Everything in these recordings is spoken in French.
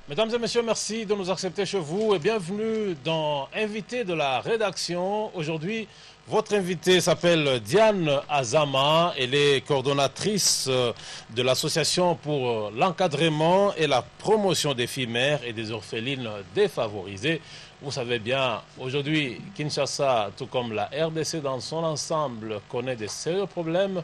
Mesdames et messieurs, merci de nous accepter chez vous et bienvenue dans Invité de la rédaction. Aujourd'hui, votre invitée s'appelle Diane Azama. Elle est coordonnatrice de l'association pour l'encadrement et la promotion des filles mères et des orphelines défavorisées. Vous savez bien, aujourd'hui, Kinshasa, tout comme la RDC dans son ensemble, connaît des sérieux problèmes,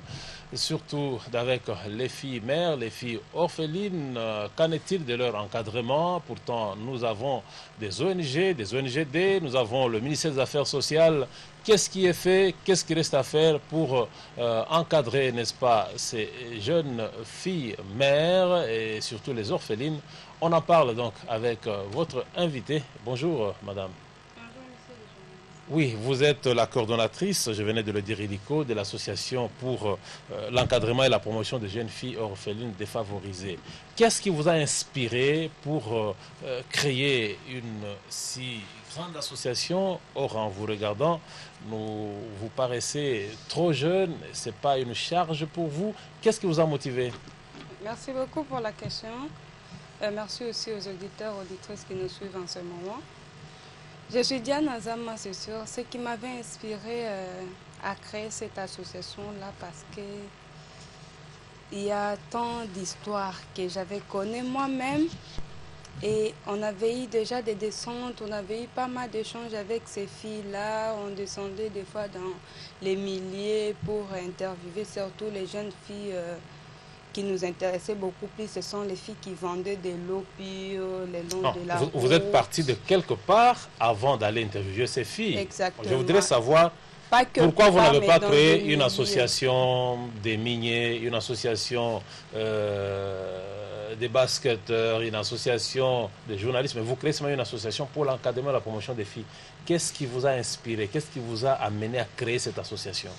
surtout avec les filles mères, les filles orphelines. Qu'en est-il de leur encadrement? Pourtant, nous avons des ONG, des ONGD, nous avons le ministère des Affaires sociales. Qu'est-ce qui est fait? Qu'est-ce qui reste à faire pour encadrer, n'est-ce pas, ces jeunes filles mères et surtout les orphelines? On en parle donc avec votre invité. Bonjour, madame. Bonjour, monsieur le journaliste. Oui, vous êtes la coordonnatrice, je venais de le dire illico, de l'association pour l'encadrement et la promotion des jeunes filles orphelines défavorisées. Qu'est-ce qui vous a inspiré pour créer une si grande association? Or, en vous regardant, vous paraissez trop jeune, ce n'est pas une charge pour vous. Qu'est-ce qui vous a motivé? Merci beaucoup pour la question. Merci aussi aux auditeurs, auditrices qui nous suivent en ce moment. Je suis Diane Azama, c'est sûr. Ce qui m'avait inspiré à créer cette association-là parce que il y a tant d'histoires que j'avais connues moi-même et on avait eu déjà des descentes, on avait eu pas mal d'échanges avec ces filles-là. On descendait des fois dans les milliers pour interviewer surtout les jeunes filles qui nous intéressaient beaucoup plus. Ce sont les filles qui vendaient de l'eau pure, le long de la route. Vous êtes parti de quelque part avant d'aller interviewer ces filles. Exactement. Je voudrais savoir pourquoi vous n'avez pas créé une association des miniers, une association des basketteurs, une association des journalistes, mais vous créez seulement une association pour l'encadrement et la promotion des filles. Qu'est-ce qui vous a inspiré? Qu'est-ce qui vous a amené à créer cette association?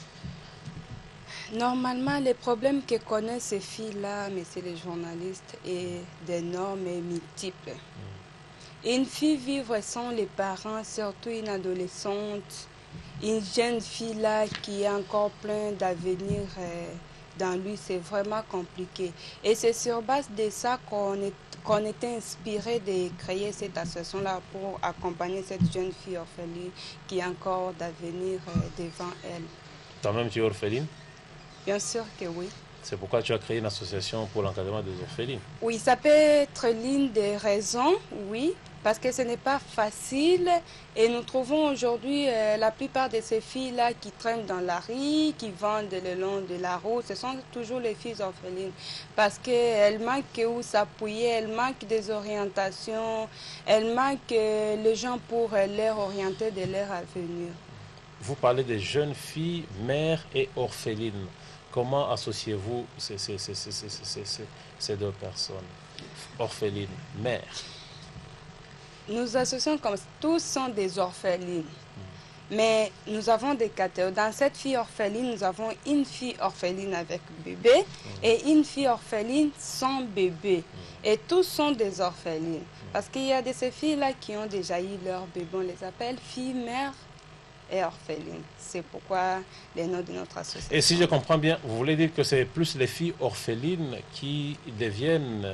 Normalement, les problèmes que connaissent ces filles-là, mais c'est les journalistes, est d'énormes et multiples. Une fille vivre sans les parents, surtout une adolescente, une jeune fille-là qui est encore plein d'avenir dans lui, c'est vraiment compliqué. Et c'est sur base de ça qu'on était inspiré de créer cette association-là pour accompagner cette jeune fille orpheline qui a encore d'avenir devant elle. Toi-même, tu es orpheline? Bien sûr que oui. C'est pourquoi tu as créé une association pour l'encadrement des orphelines. Oui, ça peut être l'une des raisons, oui, parce que ce n'est pas facile. Et nous trouvons aujourd'hui la plupart de ces filles-là qui traînent dans la rue, qui vendent le long de la route, ce sont toujours les filles orphelines. Parce qu'elles manquent où s'appuyer, elles manquent des orientations, elles manquent les gens pour leur orienter de leur avenir. Vous parlez des jeunes filles, mères et orphelines. Comment associez-vous ces deux personnes, orphelines, mères? Nous associons comme tous sont des orphelines. Mais nous avons des catégories. Dans cette fille orpheline, nous avons une fille orpheline avec bébé et une fille orpheline sans bébé. Et tous sont des orphelines. Parce qu'il y a de ces filles-là qui ont déjà eu leur bébé. On les appelle filles mères et orphelines. C'est pourquoi les noms de notre association. Et si je comprends bien, vous voulez dire que c'est plus les filles orphelines qui deviennent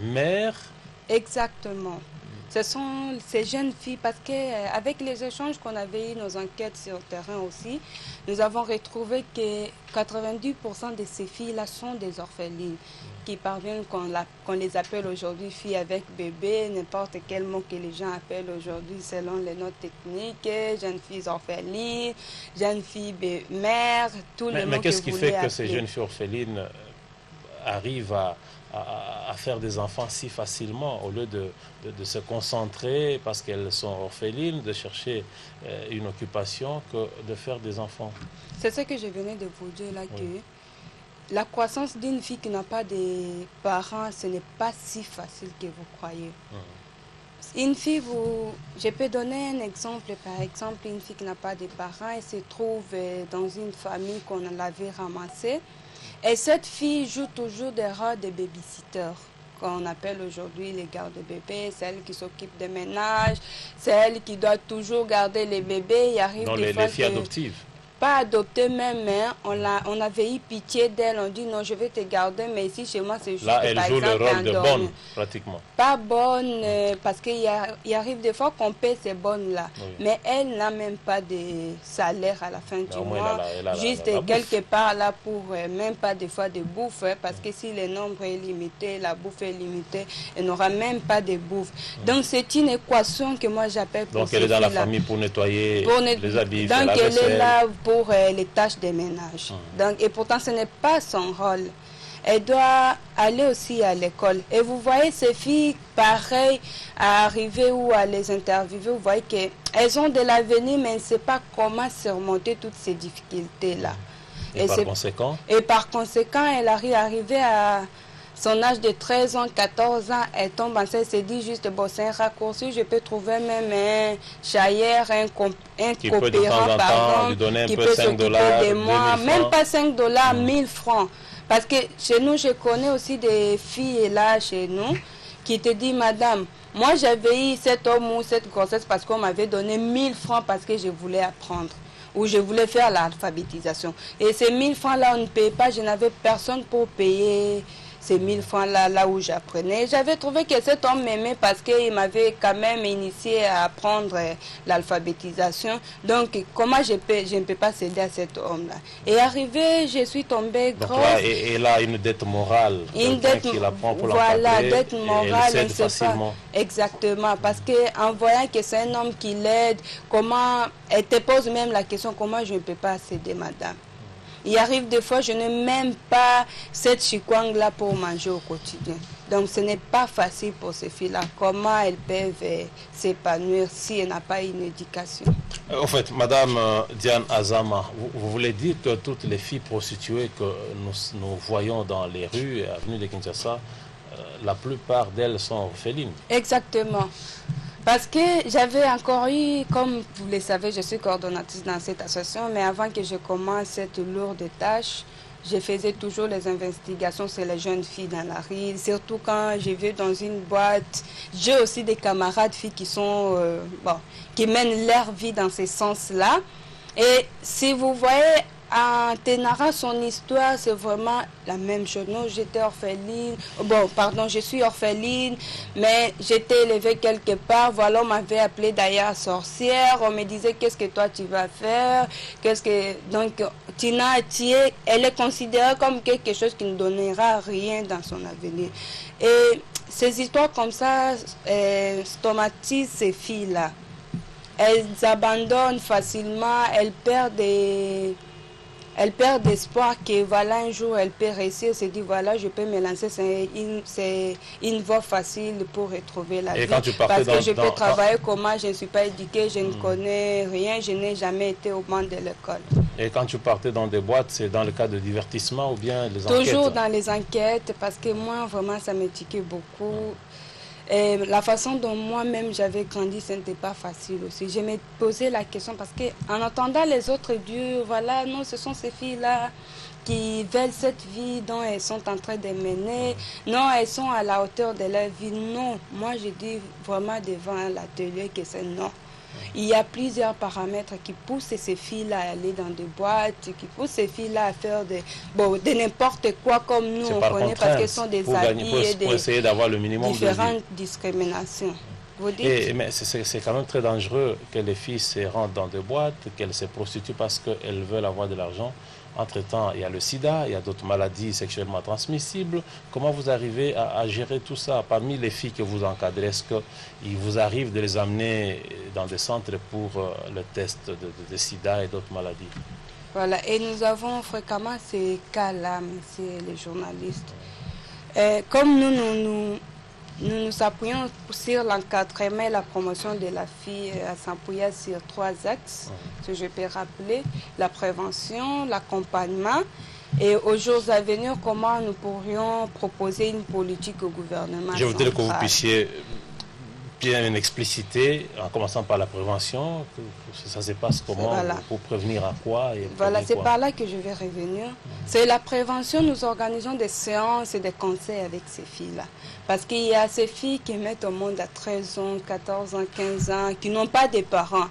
mères? Exactement. Ce sont ces jeunes filles, parce qu'avec les échanges qu'on avait eu, nos enquêtes sur le terrain aussi, nous avons retrouvé que 90% de ces filles-là sont des orphelines qui parviennent, qu'on les appelle aujourd'hui filles avec bébé, n'importe quel mot que les gens appellent aujourd'hui selon les notes techniques, jeunes filles orphelines, jeunes filles mères, tous les mots que vous voulez appeler. Mais qu'est-ce qui fait que ces jeunes filles orphelines arrivent à faire des enfants si facilement, au lieu de se concentrer, parce qu'elles sont orphelines, de chercher une occupation, que de faire des enfants? C'est ce que je venais de vous dire là, que la croissance d'une fille qui n'a pas de parents, ce n'est pas si facile que vous croyez. Une fille, je peux donner un exemple, par exemple, une fille qui n'a pas de parents, elle se trouve dans une famille qu'on l'avait ramassée. Et cette fille joue toujours des rôles de babysitter, qu'on appelle aujourd'hui les gardes-bébés. C'est elle qui s'occupe des ménages, c'est elle qui doit toujours garder les bébés. Il arrive dans des les fois filles adoptives. pas adopté même, hein. On avait eu pitié d'elle, on dit non, je vais te garder, mais ici chez moi c'est juste là, elle par joue exemple le rôle de endormie. bonne, pratiquement. Pas bonne, parce qu'il arrive des fois qu'on paie ces bonnes-là. Oui. Mais elle n'a même pas de salaire à la fin du au moins, mois. Juste la quelque bouffe. part là pour même pas des fois de bouffe. Hein, parce que si le nombre est limité, la bouffe est limitée, elle n'aura même pas de bouffe. Donc c'est une équation que moi j'appelle pour Donc ces elle est dans la filles-là. famille pour nettoyer les habits, faire Donc la elle est vaisselle. là pour les tâches de ménage. Donc, et pourtant ce n'est pas son rôle. Elle doit aller aussi à l'école. Et vous voyez ces filles, pareil, à arriver ou à les interviewer, vous voyez qu'elles ont de l'avenir, mais elles ne savent pas comment surmonter toutes ces difficultés-là. Et par conséquent, elle arrive à son âge de 13 ans, 14 ans, elle tombe enceinte, elle se dit juste, bon, c'est un raccourci, je peux trouver même un chaillère, un coopérant, pardon, qui peut s'occuper de moi, même pas 5 dollars, 1000 francs. Parce que chez nous, je connais aussi des filles là chez nous qui te disent, madame, moi j'avais eu cet homme ou cette grossesse parce qu'on m'avait donné 1000 francs parce que je voulais apprendre ou je voulais faire l'alphabétisation. Et ces 1000 francs là, on ne paye pas, je n'avais personne pour payer ces 1000 francs là où j'apprenais. J'avais trouvé que cet homme m'aimait parce qu'il m'avait quand même initié à apprendre l'alphabétisation. Donc, comment je ne peux pas céder à cet homme-là? Et arrivé, je suis tombée grosse. Donc là, et là, une dette morale. Une dette, qui la prend pour voilà, dette morale, elle cède facilement. Pas. Exactement, parce qu'en voyant que c'est un homme qui l'aide, comment, elle te pose même la question, comment je ne peux pas céder, madame? Il arrive des fois, je n'ai même pas cette chikwang-là pour manger au quotidien. Donc ce n'est pas facile pour ces filles-là. Comment elles peuvent s'épanouir si elles n'ont pas une éducation? En fait, Madame Diane Azama, vous voulez dire que toutes les filles prostituées que nous voyons dans les rues et avenues de Kinshasa, la plupart d'elles sont orphelines? Exactement. Parce que j'avais encore eu, comme vous le savez, je suis coordonnatrice dans cette association, mais avant que je commence cette lourde tâche, je faisais toujours les investigations sur les jeunes filles dans la rue, surtout quand je vais dans une boîte. J'ai aussi des camarades filles qui sont, qui mènent leur vie dans ce sens-là. Et si vous voyez, en te narrant son histoire, c'est vraiment la même chose. Non, j'étais orpheline. Bon, pardon, je suis orpheline, mais j'étais élevée quelque part. Voilà, on m'avait appelée d'ailleurs sorcière. On me disait, qu'est-ce que toi tu vas faire? Donc, Tina Atié, elle est considérée comme quelque chose qui ne donnera rien dans son avenir. Et ces histoires comme ça stomatisent ces filles-là. Elles abandonnent facilement, elles perdent espoir que voilà un jour elle peut réussir, se dit voilà je peux me lancer, c'est une voie facile pour retrouver la vie. Parce que je peux travailler comment, je ne suis pas éduquée, je ne connais rien, je n'ai jamais été au banc de l'école. Et quand tu partais dans des boîtes, c'est dans le cadre de divertissement ou bien les enquêtes? Toujours dans les enquêtes, parce que moi vraiment ça me tiquait beaucoup. Et la façon dont moi-même j'avais grandi, ce n'était pas facile aussi. Je me posais la question parce qu'en entendant les autres dieux, voilà, non, ce sont ces filles-là qui veulent cette vie dont elles sont en train de mener. Non, elles sont à la hauteur de leur vie. Non, moi je dis vraiment devant l'atelier que c'est non. Il y a plusieurs paramètres qui poussent ces filles-là à aller dans des boîtes, qui poussent ces filles-là à faire de n'importe quoi comme nous on connaît parce qu'elles sont des habits et pour essayer d'avoir le minimum différentes discriminations. Mais c'est quand même très dangereux que les filles se rendent dans des boîtes, qu'elles se prostituent parce qu'elles veulent avoir de l'argent. Entre-temps, il y a le sida, il y a d'autres maladies sexuellement transmissibles. Comment vous arrivez à gérer tout ça? Parmi les filles que vous encadrez, est-ce qu'il vous arrive de les amener dans des centres pour le test de sida et d'autres maladies? Voilà, et nous avons fréquemment ces cas-là, messieurs les journalistes. Comme nous nous appuyons sur l'encadrement et la promotion de la fille à s'appuyer sur 3 axes, que je peux rappeler, la prévention, l'accompagnement et aux jours à venir, comment nous pourrions proposer une politique au gouvernement. Je voudrais que vous puissiez bien expliciter, en commençant par la prévention, ça se passe comment, voilà. Pour prévenir à quoi et voilà, c'est par là que je vais revenir. C'est la prévention, nous organisons des séances et des conseils avec ces filles-là. Parce qu'il y a ces filles qui mettent au monde à 13 ans, 14 ans, 15 ans, qui n'ont pas de parents.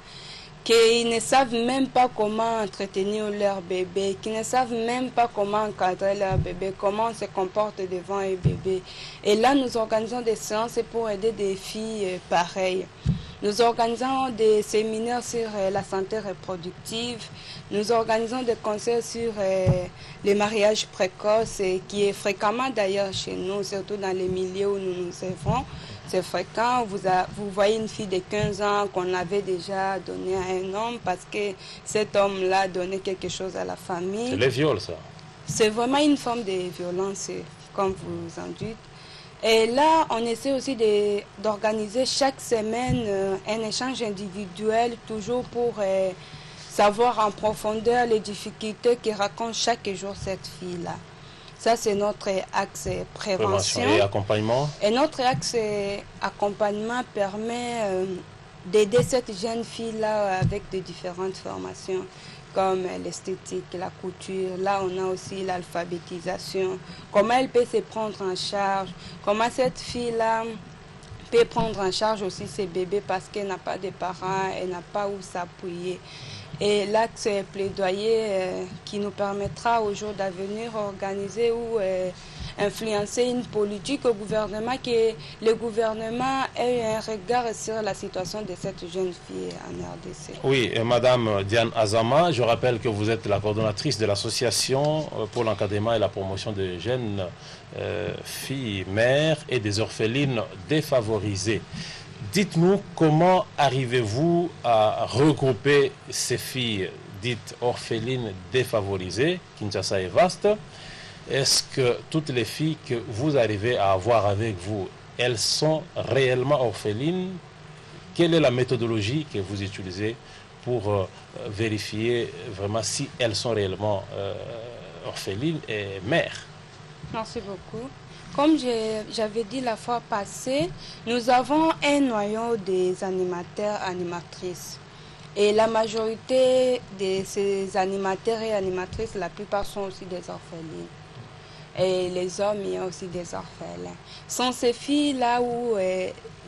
qui ne savent même pas comment entretenir leur bébé, qui ne savent même pas comment encadrer leur bébé, comment se comporte devant un bébé. Et là, nous organisons des séances pour aider des filles pareilles. Nous organisons des séminaires sur la santé reproductive. Nous organisons des conseils sur les mariages précoces, qui est fréquemment d'ailleurs chez nous, surtout dans les milieux où nous nous œuvrons. C'est fréquent. Vous voyez une fille de 15 ans qu'on avait déjà donnée à un homme parce que cet homme-là donnait quelque chose à la famille. C'est les viols, ça. C'est vraiment une forme de violence, comme vous en dites. Et là, on essaie aussi d'organiser chaque semaine un échange individuel, toujours pour savoir en profondeur les difficultés que raconte chaque jour cette fille-là. Ça, c'est notre axe prévention. Et accompagnement. Et notre axe accompagnement permet d'aider cette jeune fille-là avec de différentes formations, comme l'esthétique, la couture. Là, on a aussi l'alphabétisation. Comment elle peut se prendre en charge. Comment cette fille-là peut prendre en charge aussi ses bébés parce qu'elle n'a pas de parents, elle n'a pas où s'appuyer. Et l'axe plaidoyer qui nous permettra au jour d'avenir organiser ou influencer une politique au gouvernement, que le gouvernement ait un regard sur la situation de cette jeune fille en RDC. Oui, et Madame Diane Azama, je rappelle que vous êtes la coordonnatrice de l'association pour l'encadrement et la promotion des jeunes filles, mères et des orphelines défavorisées. Dites-nous, comment arrivez-vous à regrouper ces filles dites orphelines défavorisées? Kinshasa est vaste. Est-ce que toutes les filles que vous arrivez à avoir avec vous, elles sont réellement orphelines? Quelle est la méthodologie que vous utilisez pour vérifier vraiment si elles sont réellement orphelines et mères? Merci beaucoup. Comme j'avais dit la fois passée, nous avons un noyau des animateurs, animatrices. Et la majorité de ces animateurs et animatrices, la plupart sont aussi des orphelines. Et les hommes, il y a aussi des orphelins. Sont ces filles-là où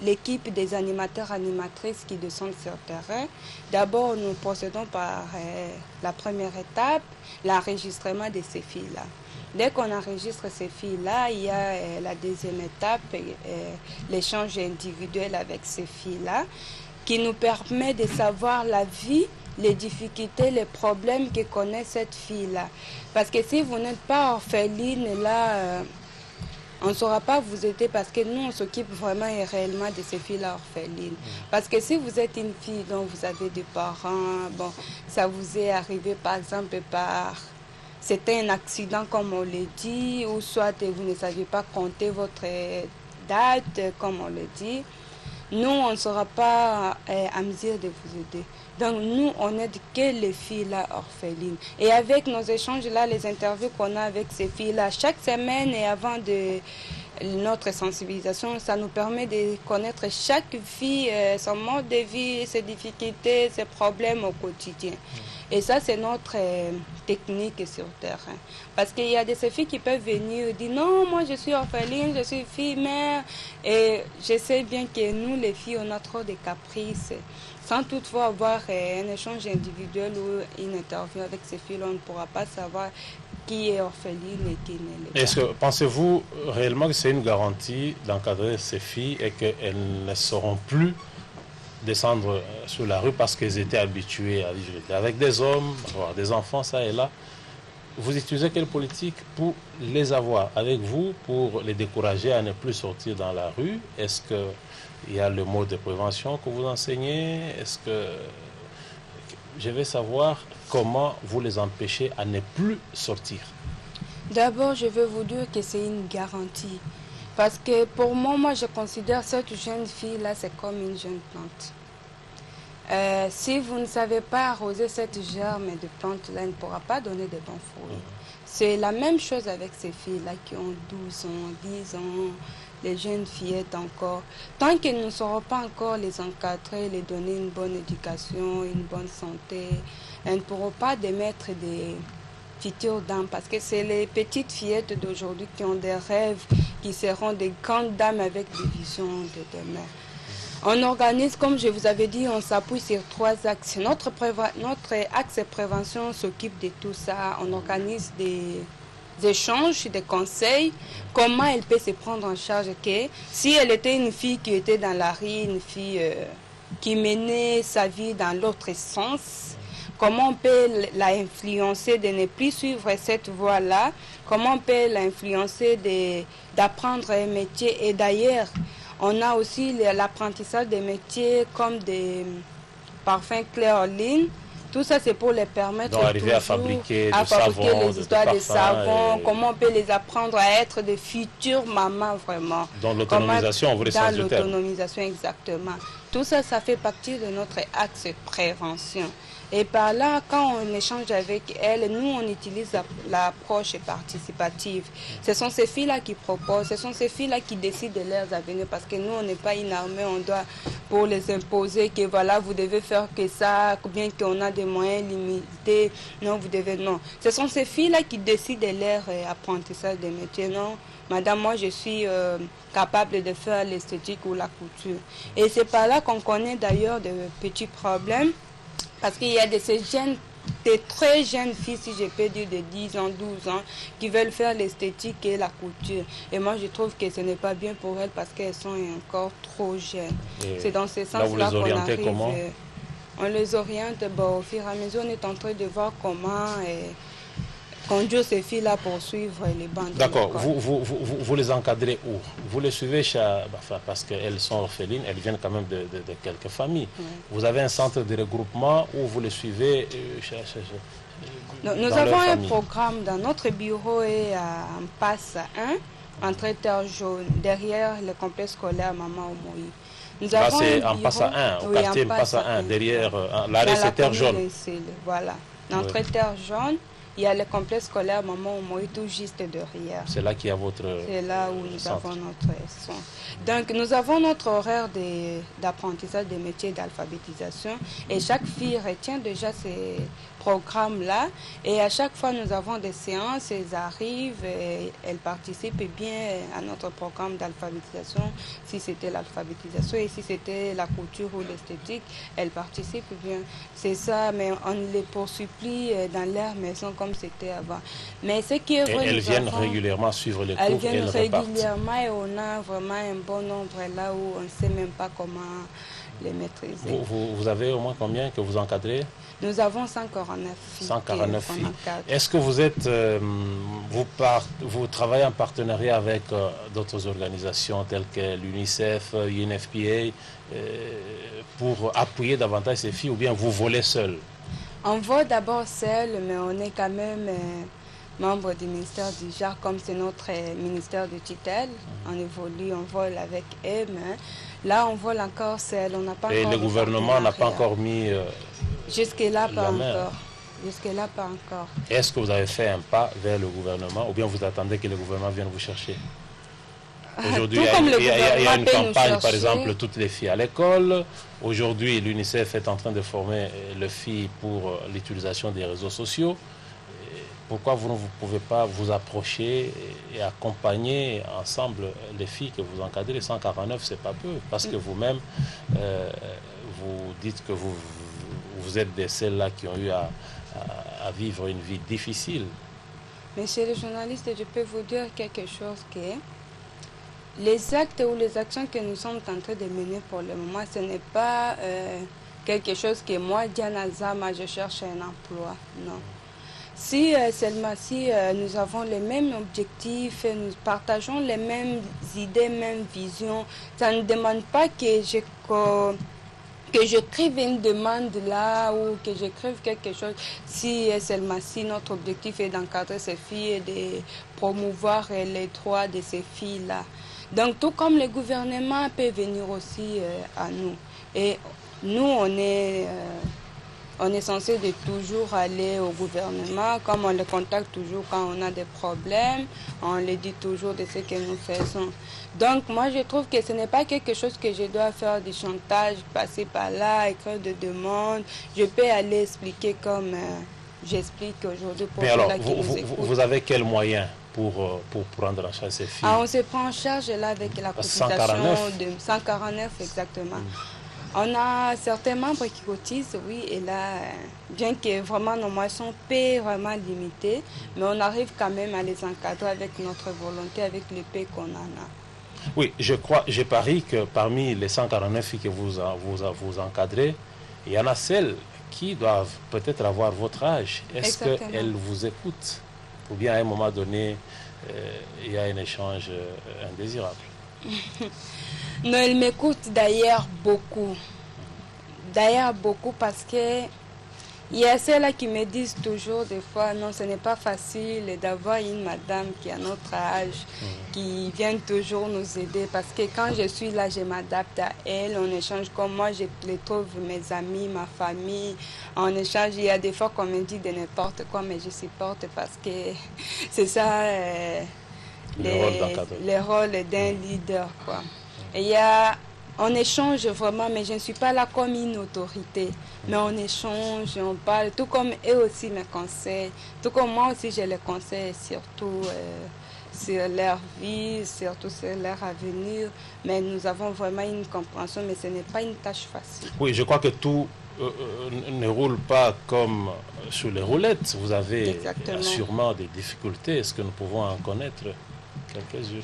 l'équipe des animateurs, animatrices qui descendent sur le terrain, d'abord nous procédons par la première étape, l'enregistrement de ces filles-là. Dès qu'on enregistre ces filles-là, il y a la deuxième étape, l'échange individuel avec ces filles-là, qui nous permet de savoir la vie, les difficultés, les problèmes que connaît cette fille-là. Parce que si vous n'êtes pas orpheline, là, on ne saura pas vous aider parce que nous, on s'occupe vraiment et réellement de ces filles-là orphelines. Parce que si vous êtes une fille dont vous avez des parents, bon, ça vous est arrivé par exemple par... C'était un accident, comme on le dit, ou soit vous ne saviez pas compter votre date, comme on le dit. Nous, on ne sera pas à mesure de vous aider. Donc, nous, on aide que les filles-là orphelines. Et avec nos échanges-là, les interviews qu'on a avec ces filles-là, chaque semaine et avant de notre sensibilisation, ça nous permet de connaître chaque fille, son mode de vie, ses difficultés, ses problèmes au quotidien. Et ça, c'est notre technique sur le terrain. Parce qu'il y a des filles qui peuvent venir et dire non, moi je suis orpheline, je suis fille, mère. Et je sais bien que nous, les filles, on a trop de caprices. Sans toutefois avoir un échange individuel ou une interview avec ces filles, on ne pourra pas savoir qui est orpheline et qui ne l'est pas. Est-ce que pensez-vous réellement que c'est une garantie d'encadrer ces filles et qu'elles ne seront plus descendre sur la rue parce qu'elles étaient habituées à vivre avec des hommes, avoir des enfants, ça et là? Vous utilisez quelle politique pour les avoir avec vous, pour les décourager à ne plus sortir dans la rue? Est-ce qu'il y a le mot de prévention que vous enseignez? Est-ce que... Je vais savoir comment vous les empêchez à ne plus sortir. D'abord, je veux vous dire que c'est une garantie. Parce que pour moi, je considère cette jeune fille-là, c'est comme une jeune plante. Si vous ne savez pas arroser cette germe de plante-là, elle ne pourra pas donner de bons fruits. C'est la même chose avec ces filles-là qui ont 12 ans, 10 ans, les jeunes fillettes encore. Tant qu'elles ne sauront pas encore les encadrer, les donner une bonne éducation, une bonne santé, elles ne pourront pas démettre des futures dames. Parce que c'est les petites fillettes d'aujourd'hui qui ont des rêves, qui seront des grandes dames avec des visions de demain. On organise, comme je vous avais dit, on s'appuie sur 3 axes. Notre axe de prévention s'occupe de tout ça. On organise des échanges, des conseils, comment elle peut se prendre en charge. Si elle était une fille qui était dans la rue, une fille qui menait sa vie dans l'autre sens, comment on peut l'influencer de ne plus suivre cette voie-là, comment on peut l'influencer d'apprendre un métier. Et d'ailleurs, on a aussi l'apprentissage des métiers comme des parfums clés en ligne. Tout ça, c'est pour les permettre d'arriver à fabriquer du savon, les histoires de savon, comment on peut les apprendre à être de futures mamans vraiment. Dans l'autonomisation, vous le sens du terme. Dans l'autonomisation, exactement. Tout ça, ça fait partie de notre axe de prévention. Et par là, quand on échange avec elles, nous, on utilise l'approche participative. Ce sont ces filles-là qui proposent, ce sont ces filles-là qui décident de leurs avenirs, parce que nous, on n'est pas une armée, on doit, pour les imposer, que voilà, vous devez faire que ça, bien qu'on a des moyens limités, non, vous devez, non. Ce sont ces filles-là qui décident de leur apprentissage des métiers, non. Madame, moi, je suis capable de faire l'esthétique ou la couture. Et c'est par là qu'on connaît d'ailleurs de petits problèmes. Parce qu'il y a des très jeunes filles, si je peux dire de 10 ans, 12 ans, qui veulent faire l'esthétique et la couture. Et moi, je trouve que ce n'est pas bien pour elles parce qu'elles sont encore trop jeunes. C'est dans ce sens-là qu'on arrive. Comment on les oriente au fur et à mesure. On est en train de voir comment conduire ces filles-là pour suivre les bandes. D'accord. Vous les encadrez où? Vous les suivez parce qu'elles sont orphelines, elles viennent quand même de quelques familles. Oui. Vous avez un centre de regroupement où vous les suivez Nous avons un programme dans notre bureau et en passe 1, entrée Terre Jaune, derrière le complexe scolaire Maman Omoï. Là, c'est en passe 1, au quartier passe 1, derrière l'arrêt c'est Terre Jaune. Voilà, l'entrée Terre Jaune. Il y a le complexe scolaire Maman Omoï tout juste derrière. C'est là qu'il y a votre C'est là où nous avons notre centre. Donc nous avons notre horaire d'apprentissage des métiers d'alphabétisation et chaque fille retient déjà ces programmes-là et à chaque fois nous avons des séances, elles arrivent, et elles participent bien à notre programme d'alphabétisation, si c'était l'alphabétisation et si c'était la couture ou l'esthétique, elles participent bien. C'est ça, mais on ne les poursuit plus dans leur maison comme c'était avant. Mais ce qui est vrai, elles viennent régulièrement suivre les cours. Elles viennent régulièrement et on a vraiment un bon nombre là où on ne sait même pas comment les maîtriser. Vous avez au moins combien que vous encadrez? Nous avons 149 filles. 149 filles. Est-ce que vous êtes, vous travaillez en partenariat avec d'autres organisations telles que l'UNICEF, UNFPA, pour appuyer davantage ces filles ou bien vous volez seul? On vole d'abord seul, mais on est quand même membre du ministère du genre, comme c'est notre ministère de tutelle. On évolue, on vole avec eux, mais là on vole encore seul. On n'a pas Et encore le gouvernement n'a pas encore mis jusque-là pas encore. Jusque-là pas encore. Est-ce que vous avez fait un pas vers le gouvernement ou bien vous attendez que le gouvernement vienne vous chercher? Aujourd'hui, il y a une campagne, par exemple, toutes les filles à l'école. Aujourd'hui, l'UNICEF est en train de former les filles pour l'utilisation des réseaux sociaux. Pourquoi vous ne pouvez pas vous approcher et accompagner ensemble les filles que vous encadrez? 149, c'est pas peu, parce que vous-même, vous dites que vous êtes de celles-là qui ont eu à vivre une vie difficile. Monsieur le journaliste, je peux vous dire quelque chose que les actes ou les actions que nous sommes en train de mener pour le moment, ce n'est pas quelque chose que moi, Diana Zama, je cherche un emploi, non. Si seulement si nous avons les mêmes objectifs, nous partageons les mêmes idées, mêmes visions, ça ne demande pas que j'écrive une demande là ou que j'écrive quelque chose. Si seulement si notre objectif est d'encadrer ces filles et de promouvoir les droits de ces filles-là. Donc tout comme le gouvernement peut venir aussi à nous. Et nous, on est censé de toujours aller au gouvernement, comme on le contacte toujours quand on a des problèmes, on le dit toujours de ce que nous faisons. Donc moi je trouve que ce n'est pas quelque chose que je dois faire du chantage, passer par là, écrire des demandes. Je peux aller expliquer comme j'explique aujourd'hui pour ceux-là qui nous écoutent. Vous avez quels moyens pour prendre en charge ces filles? Ah, on se prend en charge là avec la cotisation 149. de 149 exactement. On a certains membres qui cotisent, oui, et là, bien que vraiment nos moyens sont vraiment limités, mais on arrive quand même à les encadrer avec notre volonté, avec le paix qu'on en a. Oui, je parie que parmi les 149 filles que vous encadrez, il y en a celles qui doivent peut-être avoir votre âge. Est-ce qu'elles vous écoutent? Ou bien à un moment donné, il y a un échange indésirable? Non, elles m'écoutent d'ailleurs beaucoup. D'ailleurs beaucoup parce que il y a celles-là qui me disent toujours des fois, non, ce n'est pas facile d'avoir une madame qui a notre âge, qui vient toujours nous aider. Parce que quand je suis là, je m'adapte à elle, on échange comme moi, je les trouve mes amis, ma famille. On échange, il y a des fois qu'on me dit de n'importe quoi, mais je supporte parce que c'est ça le rôle d'un leader, quoi. Et il y a... On échange vraiment, mais je ne suis pas là comme une autorité. Mais on échange, on parle, tout comme eux aussi me conseillent, tout comme moi aussi je les conseille, surtout sur leur vie, surtout sur leur avenir. Mais nous avons vraiment une compréhension, mais ce n'est pas une tâche facile. Oui, je crois que tout ne roule pas comme sur les roulettes. Vous avez sûrement des difficultés. Est-ce que nous pouvons en connaître quelques-unes?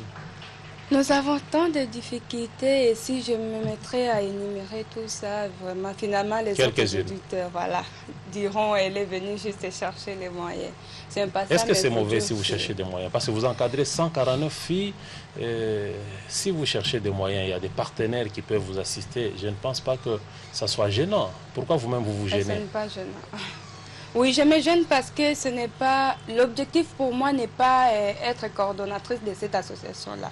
Nous avons tant de difficultés et si je me mettrais à énumérer tout ça, vraiment, finalement, les autres auditeurs, voilà, diront elle est venue juste chercher les moyens. Est-ce que c'est mauvais si vous cherchez des moyens? Parce que vous encadrez 149 filles. Si vous cherchez des moyens, il y a des partenaires qui peuvent vous assister. Je ne pense pas que ça soit gênant. Pourquoi vous-même vous gênez? Ce n'est pas gênant. Oui, je me gêne parce que ce n'est pas... L'objectif pour moi n'est pas être coordonnatrice de cette association-là.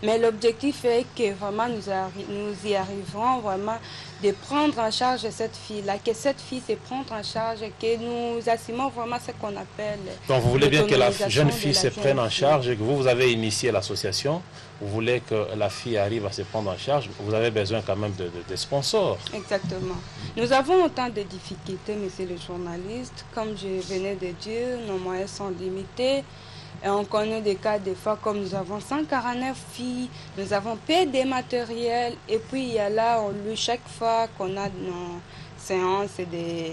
Mais l'objectif est que vraiment nous y arriverons vraiment de prendre en charge cette fille-là, que cette fille se prenne en charge, que nous assumons vraiment ce qu'on appelle... Donc vous voulez bien que la jeune fille se prenne en charge et que vous avez initié l'association, vous voulez que la fille arrive à se prendre en charge, vous avez besoin quand même de sponsors. Exactement. Nous avons autant de difficultés, monsieur le journaliste. Comme je venais de dire, nos moyens sont limités. Et on connaît des cas, des fois, comme nous avons 149 filles, nous avons peu de matériel. Et puis, il y a là, on loue chaque fois qu'on a nos séances de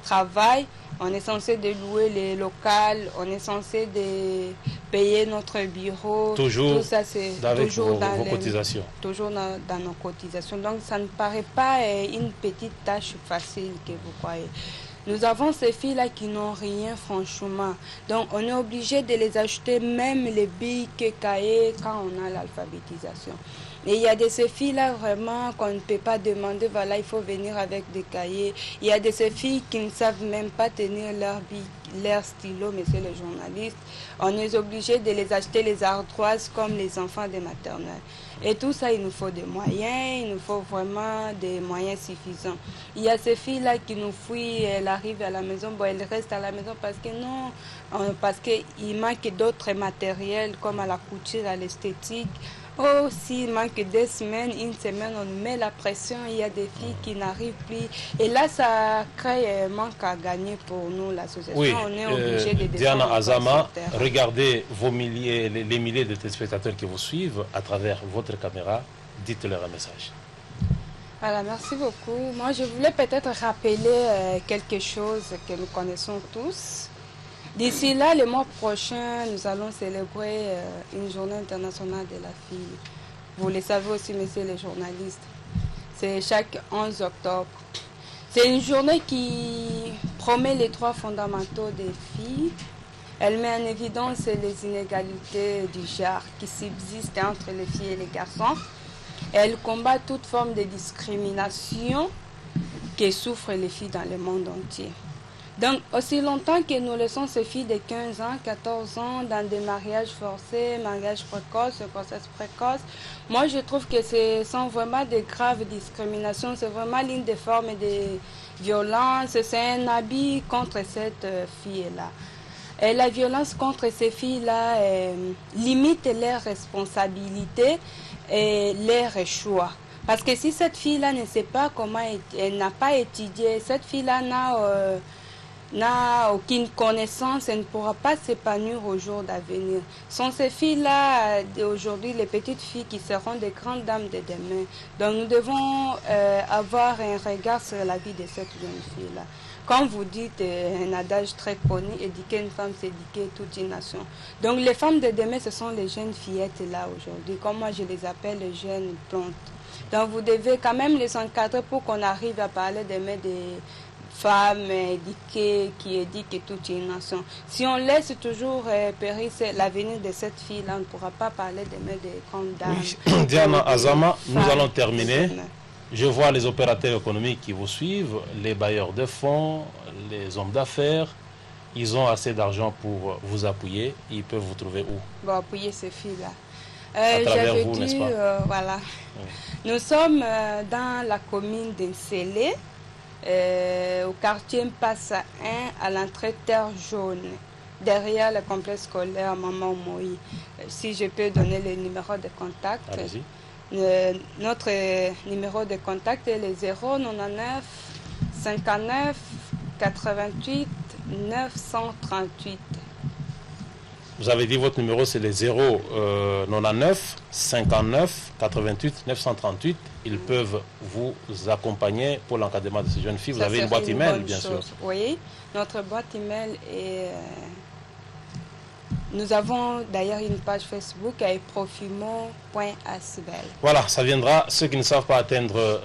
travail. On est censé de louer les locales, on est censé de payer notre bureau. Toujours tout ça, c'est toujours dans vos cotisations. Toujours dans nos cotisations. Donc, ça ne paraît pas une petite tâche facile que vous croyez. Nous avons ces filles-là qui n'ont rien, franchement. Donc, on est obligé de les acheter même les billes, cahiers, quand on a l'alphabétisation. Et il y a de ces filles-là vraiment qu'on ne peut pas demander, voilà, il faut venir avec des cahiers. Il y a de ces filles qui ne savent même pas tenir leur stylo, monsieur le journaliste. On est obligé de les acheter les ardoises comme les enfants des maternelles. Et tout ça, il nous faut des moyens, il nous faut vraiment des moyens suffisants. Il y a ces filles-là qui nous fuient, elles arrivent à la maison, bon, elles restent à la maison parce que non, parce qu'il manque d'autres matériels comme à la couture, à l'esthétique. Oh, s'il manque 2 semaines, 1 semaine, on met la pression, il y a des filles qui n'arrivent plus. Et là, ça crée un manque à gagner pour nous, l'association. Oui, on est obligé de Diana Azama, regardez les milliers de téléspectateurs qui vous suivent à travers votre caméra. Dites-leur un message. Voilà, merci beaucoup. Moi, je voulais peut-être rappeler quelque chose que nous connaissons tous. D'ici là, le mois prochain, nous allons célébrer une journée internationale de la fille. Vous le savez aussi, messieurs les journalistes. C'est chaque 11 octobre. C'est une journée qui promet les droits fondamentaux des filles. Elle met en évidence les inégalités du genre qui subsistent entre les filles et les garçons. Elle combat toute forme de discrimination que souffrent les filles dans le monde entier. Donc, aussi longtemps que nous laissons ces filles de 15 ans, 14 ans dans des mariages forcés, mariages précoces, grossesses précoces, moi je trouve que ce sont vraiment de graves discriminations, c'est vraiment l'une des formes de violence, c'est un habit contre cette fille-là. Et la violence contre ces filles-là limite leurs responsabilités et leurs choix. Parce que si cette fille-là ne sait pas comment, elle n'a pas étudié, cette fille-là n'a aucune connaissance, elle ne pourra pas s'épanouir au jour d'avenir. Sont ces filles-là, aujourd'hui, les petites filles qui seront des grandes dames de demain. Donc nous devons avoir un regard sur la vie de cette jeune fille-là. Comme vous dites, un adage très connu, éduquer une femme, c'est éduquer toute une nation. Donc les femmes de demain, ce sont les jeunes fillettes là aujourd'hui, comme moi je les appelle les jeunes plantes. Donc vous devez quand même les encadrer pour qu'on arrive à parler demain des femmes éduquées qui éduquent toute une nation. Si on laisse toujours périr l'avenir de cette fille-là, on ne pourra pas parler demain des grandes dames. Oui. Diana Azama, nous allons terminer. Je vois les opérateurs économiques qui vous suivent, les bailleurs de fonds, les hommes d'affaires. Ils ont assez d'argent pour vous appuyer. Ils peuvent vous trouver où? Bon, appuyer ces filles-là. À travers vous, n'est-ce pas? Voilà. Oui. Nous sommes dans la commune d'Ensélé, au quartier Mpassa 1, à l'entrée Terre Jaune, derrière le complexe scolaire Maman Moï. Si je peux donner le numéro de contact. Allez-y. Notre numéro de contact est le 099 59 88 938. Vous avez dit votre numéro, c'est le 099 59 88 938. Ils peuvent vous accompagner pour l'encadrement de ces jeunes filles. Vous avez une boîte email, bien sûr. Oui, notre boîte email est... Nous avons d'ailleurs une page Facebook avec profimo.asbel. Voilà, ça viendra. Ceux qui ne savent pas atteindre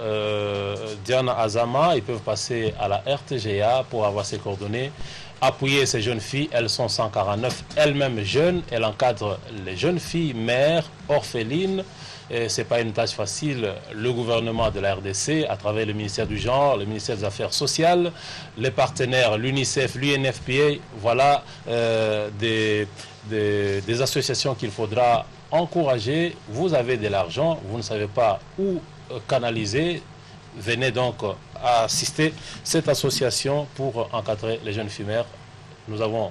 Diana Azama, ils peuvent passer à la RTGA pour avoir ses coordonnées. Appuyer ces jeunes filles, elles sont 149, elles-mêmes jeunes. Elles encadrent les jeunes filles mères, orphelines. Ce n'est pas une tâche facile. Le gouvernement de la RDC, à travers le ministère du Genre, le ministère des Affaires sociales, les partenaires, l'UNICEF, l'UNFPA, voilà des associations qu'il faudra encourager. Vous avez de l'argent, vous ne savez pas où canaliser. Venez donc assister cette association pour encadrer les jeunes filles mères. Nous avons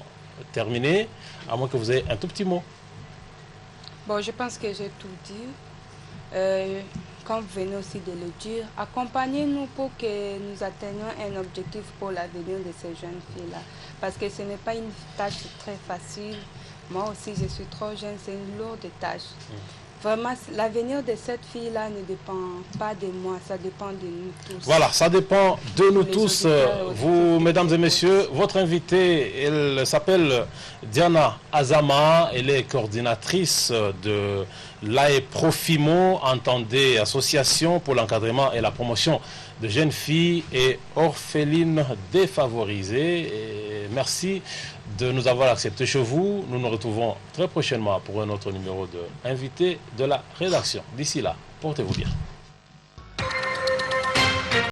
terminé, à moins que vous ayez un tout petit mot. Bon, je pense que j'ai tout dit. Comme vous venez aussi de le dire, accompagnez-nous pour que nous atteignions un objectif pour l'avenir de ces jeunes filles-là. Parce que ce n'est pas une tâche très facile. Moi aussi, je suis trop jeune, c'est une lourde tâche. Vraiment, l'avenir de cette fille-là ne dépend pas de moi, ça dépend de nous tous. Voilà, ça dépend de nous tous. Vous, mesdames et messieurs, votre invitée, elle s'appelle Diana Azama, elle est coordinatrice de l'AE Profimo, entendez, Association pour l'encadrement et la promotion de jeunes filles et orphelines défavorisées. Et merci de nous avoir acceptés chez vous. Nous nous retrouvons très prochainement pour un autre numéro de Invité de la rédaction. D'ici là, portez-vous bien.